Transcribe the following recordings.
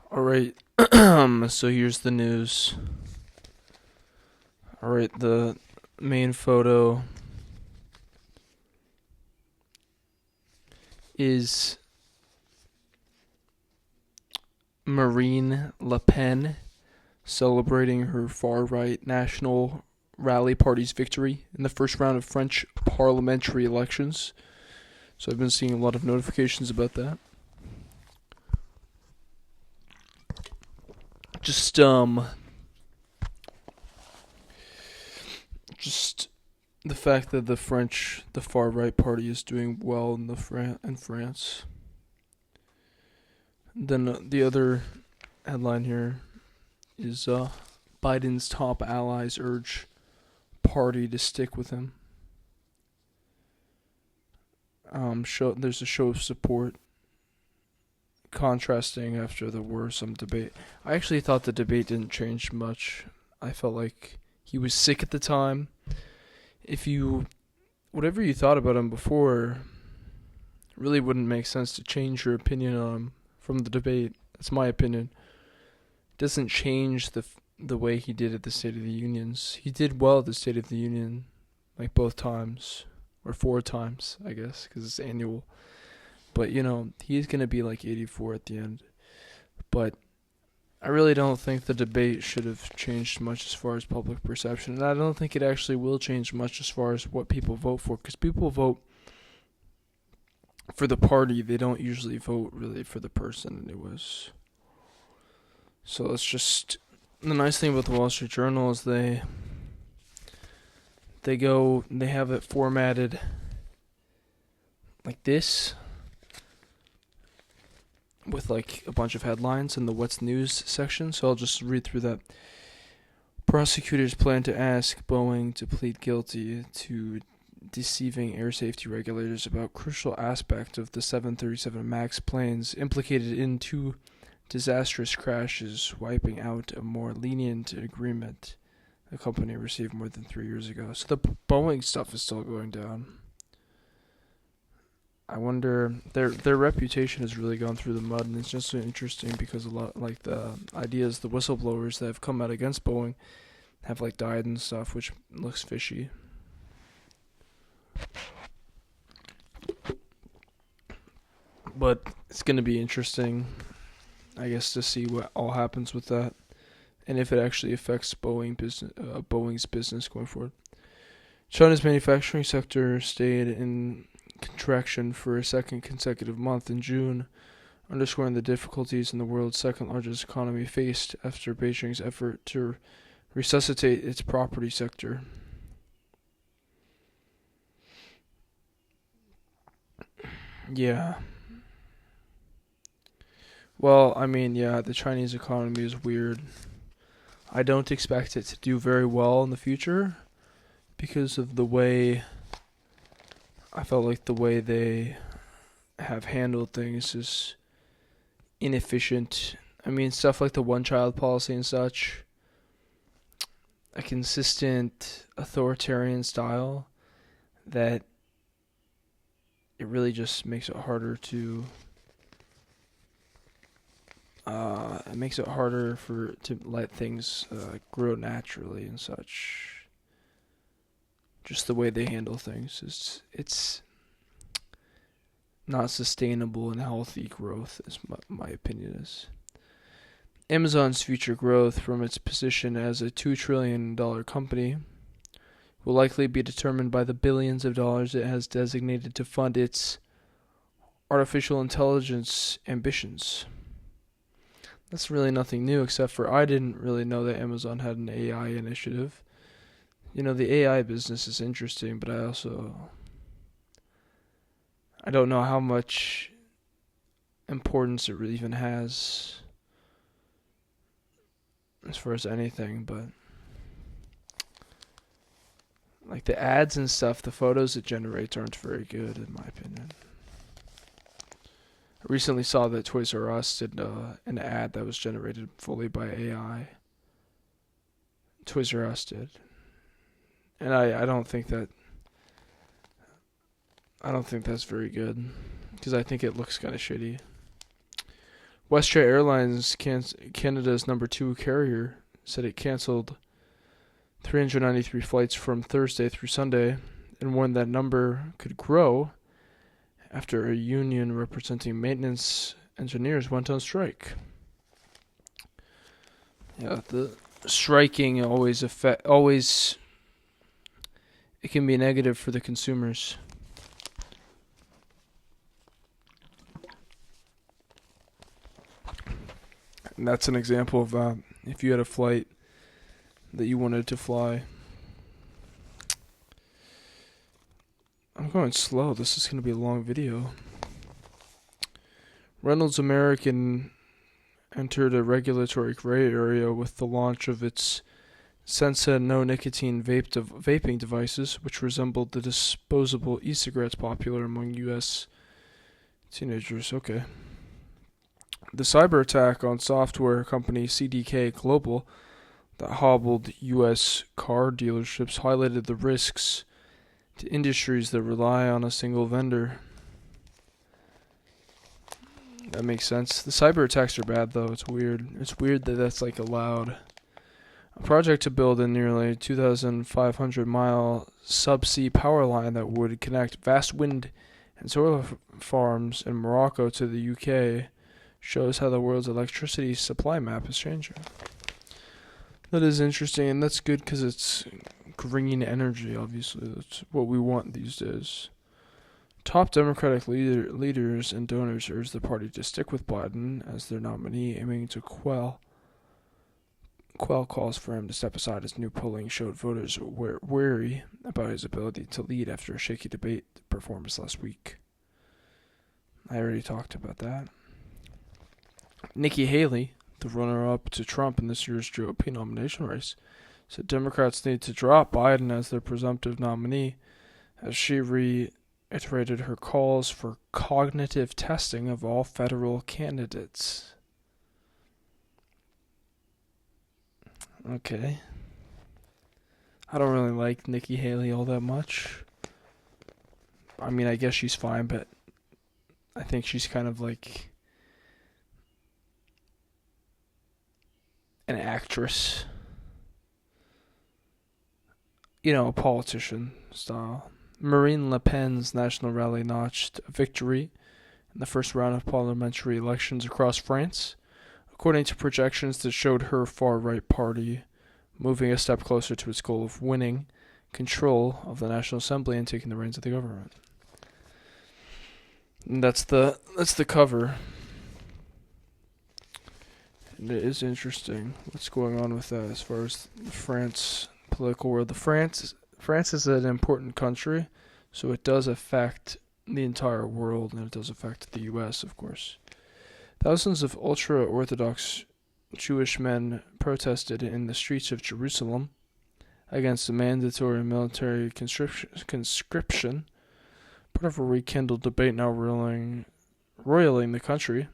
All right. So here's the news. All right, the main photo is Marine Le Pen celebrating her far-right National Rally Party's victory in the first round of French parliamentary elections. So I've been seeing a lot of notifications about that. Just just the fact that the far right party is doing well in in France. Then the other headline here is Biden's top allies urge party to stick with him. There's a show of support contrasting after the worrisome debate. I actually thought the debate didn't change much. I felt like he was sick at the time. If you, whatever you thought about him before, really wouldn't make sense to change your opinion on him from the debate. That's my opinion. It doesn't change the way he did at the State of the Unions. He did well at the State of the Union, like both times, or four times, I guess, because it's annual. But he's gonna be like 84 at the end. But I really don't think the debate should have changed much as far as public perception, and I don't think it actually will change much as far as what people vote for, because people vote for the party. They don't usually vote really for the person it was. So it's just the nice thing about the Wall Street Journal is they have it formatted like this with like a bunch of headlines in the What's News section. So I'll just read through that. Prosecutors plan to ask Boeing to plead guilty to deceiving air safety regulators about crucial aspects of the 737 MAX planes implicated in two disastrous crashes, wiping out a more lenient agreement the company received more than 3 years ago. So the Boeing stuff is still going down. I wonder, their reputation has really gone through the mud, and it's just so interesting because a lot like the ideas, the whistleblowers that have come out against Boeing have like died and stuff, which looks fishy. But it's gonna be interesting, I guess, to see what all happens with that, and if it actually affects Boeing's business going forward. China's manufacturing sector stayed in contraction for a second consecutive month in June, underscoring the difficulties in the world's second largest economy faced after Beijing's effort to resuscitate its property sector. Yeah. Well, I mean, yeah, the Chinese economy is weird. I don't expect it to do very well in the future because of the way I felt like the way they have handled things is inefficient. I mean, stuff like the one child policy and such, a consistent authoritarian style that it really just makes it harder to it makes it harder to let things grow naturally and such. Just the way they handle things it's not sustainable and healthy growth, is my opinion is. Amazon's future growth from its position as a $2 trillion company will likely be determined by the billions of dollars it has designated to fund its artificial intelligence ambitions. That's really nothing new, except for I didn't really know that Amazon had an AI initiative. The AI business is interesting, but I don't know how much importance it really even has as far as anything, but like the ads and stuff, the photos it generates aren't very good in my opinion. I recently saw that Toys R Us did an ad that was generated fully by AI. Toys R Us did. And I don't think that's very good because I think it looks kind of shitty. WestJet Airlines, Canada's number 2 carrier, said it cancelled 393 flights from Thursday through Sunday and warned that number could grow after a union representing maintenance engineers went on strike. Yeah, the striking always it can be negative for the consumers. And that's an example of if you had a flight that you wanted to fly. I'm going slow. This is going to be a long video. Reynolds American entered a regulatory gray area with the launch of its Sensa no nicotine vaping devices, which resembled the disposable e-cigarettes popular among U.S. teenagers. Okay. The cyber attack on software company CDK Global that hobbled U.S. car dealerships highlighted the risks to industries that rely on a single vendor. That makes sense. The cyber attacks are bad, though. It's weird. It's weird that that's like allowed. A project to build a nearly 2,500-mile subsea power line that would connect vast wind and solar farms in Morocco to the UK shows how the world's electricity supply map is changing. That is interesting, and that's good because it's green energy, obviously. That's what we want these days. Top Democratic leaders and donors urge the party to stick with Biden as their nominee, aiming to quell calls for him to step aside as new polling showed voters were wary about his ability to lead after a shaky debate performance last week. I already talked about that. Nikki Haley, the runner-up to Trump in this year's GOP nomination race, said Democrats need to drop Biden as their presumptive nominee as she reiterated her calls for cognitive testing of all federal candidates. Okay. I don't really like Nikki Haley all that much. I mean, I guess she's fine, but I think she's kind of like an actress. You know, a politician style. Marine Le Pen's national rally notched a victory in the first round of parliamentary elections across France, according to projections that showed her far-right party moving a step closer to its goal of winning control of the National Assembly and taking the reins of the government. And that's the cover. And it is interesting what's going on with that as far as the France political world. France is an important country, so it does affect the entire world, and it does affect the U.S., of course. Thousands of ultra-Orthodox Jewish men protested in the streets of Jerusalem against the mandatory military conscription, part of a rekindled debate now roiling the country,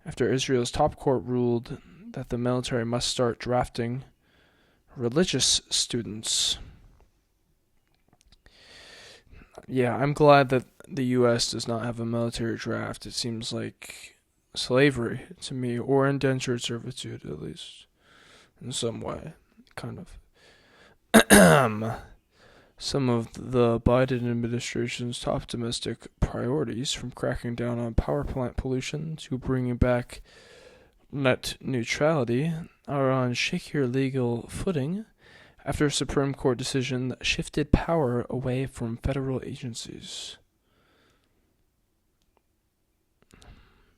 after Israel's top court ruled that the military must start drafting religious students. Yeah, I'm glad that the U.S. does not have a military draft. It seems like slavery to me, or indentured servitude, at least, in some way, kind of. Some of the Biden administration's top domestic priorities, from cracking down on power plant pollution to bringing back net neutrality, are on shakier legal footing after a Supreme Court decision that shifted power away from federal agencies.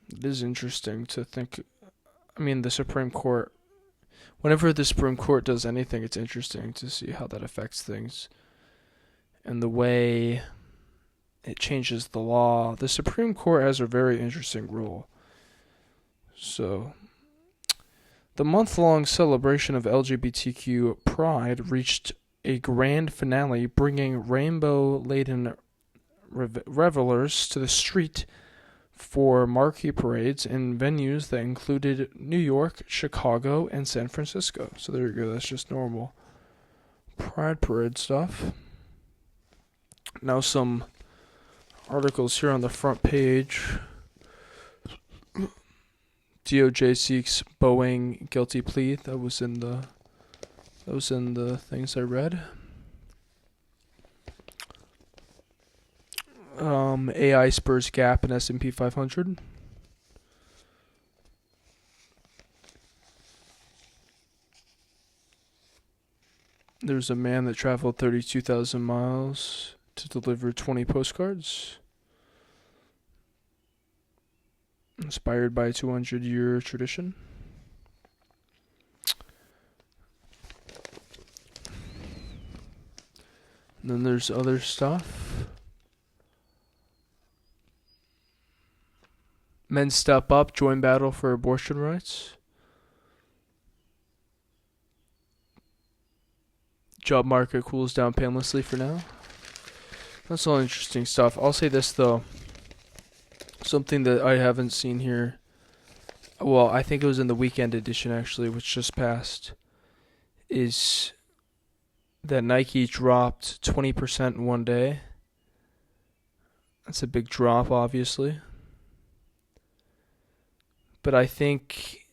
It is interesting to think. I mean, the Supreme Court, whenever the Supreme Court does anything, it's interesting to see how that affects things and the way it changes the law. The Supreme Court has a very interesting role. So, the month-long celebration of LGBTQ pride reached a grand finale, bringing rainbow-laden revelers to the street for marquee parades in venues that included New York, Chicago, and San Francisco. So there you go, that's just normal pride parade stuff. Now some articles here on the front page. DOJ seeks Boeing guilty plea. That was in the things I read. AI spurs gap in S&P 500. There's a man that traveled 32,000 miles to deliver 20 postcards. Inspired by a 200-year tradition. And then there's other stuff. Men step up, join battle for abortion rights. Job market cools down painlessly for now. That's all interesting stuff. I'll say this though. Something that I haven't seen here. Well, I think it was in the weekend edition actually, which just passed. Is that Nike dropped 20% in one day. That's a big drop, obviously. But I think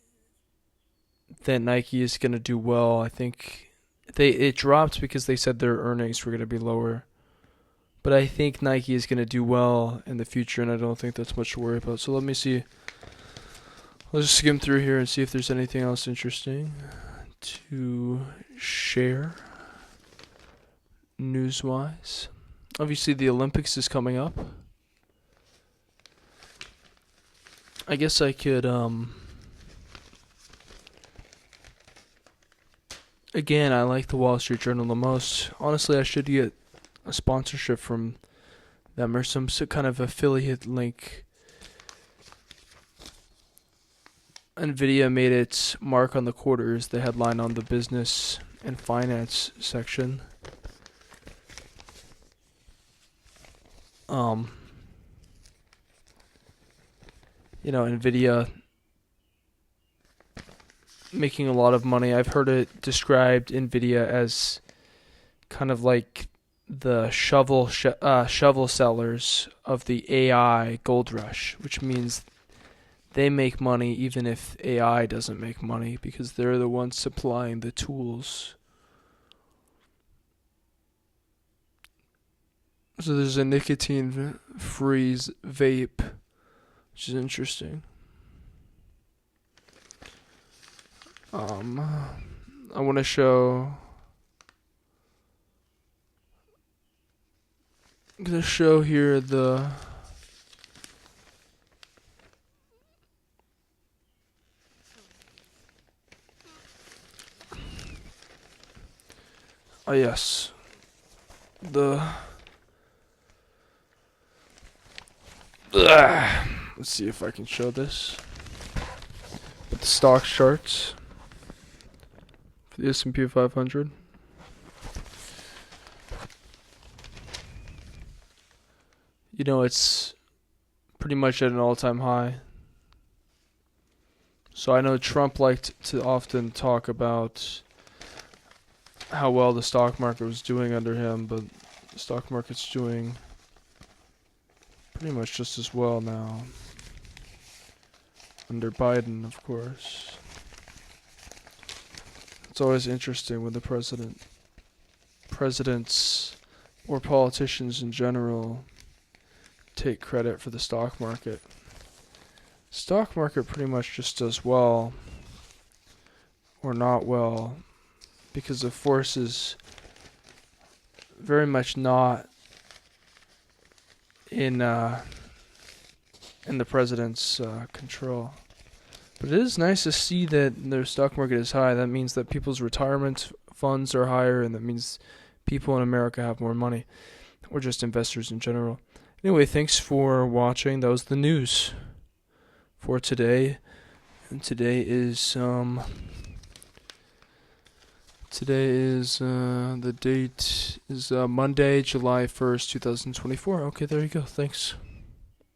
that Nike is going to do well. I think it dropped because they said their earnings were going to be lower. But I think Nike is going to do well in the future, and I don't think that's much to worry about. So let me see. I'll just skim through here and see if there's anything else interesting to share news-wise. Obviously, the Olympics is coming up. I guess I could, again, I like the Wall Street Journal the most. Honestly, I should get a sponsorship from them or some kind of affiliate link. NVIDIA made its mark on the quarter is the headline on the business and finance section. NVIDIA making a lot of money. I've heard it described, NVIDIA, as kind of like the shovel sellers of the AI gold rush, which means they make money even if AI doesn't make money because they're the ones supplying the tools. So there's a nicotine-free vape, which is interesting. I want to show. I'm gonna show here the. Oh yes, let's see if I can show this. But the stock charts for the S&P 500. It's pretty much at an all-time high. So I know Trump liked to often talk about how well the stock market was doing under him, but the stock market's doing pretty much just as well now. Under Biden, of course. It's always interesting when the presidents, or politicians in general, take credit for the stock market. Stock market pretty much just does well, or not well, because the force is very much not in the president's control. But it is nice to see that their stock market is high. That means that people's retirement funds are higher, and that means people in America have more money, or just investors in general. Anyway, thanks for watching. That was the news for today. And today is the date is Monday, July 1st, 2024. Okay, there you go. Thanks.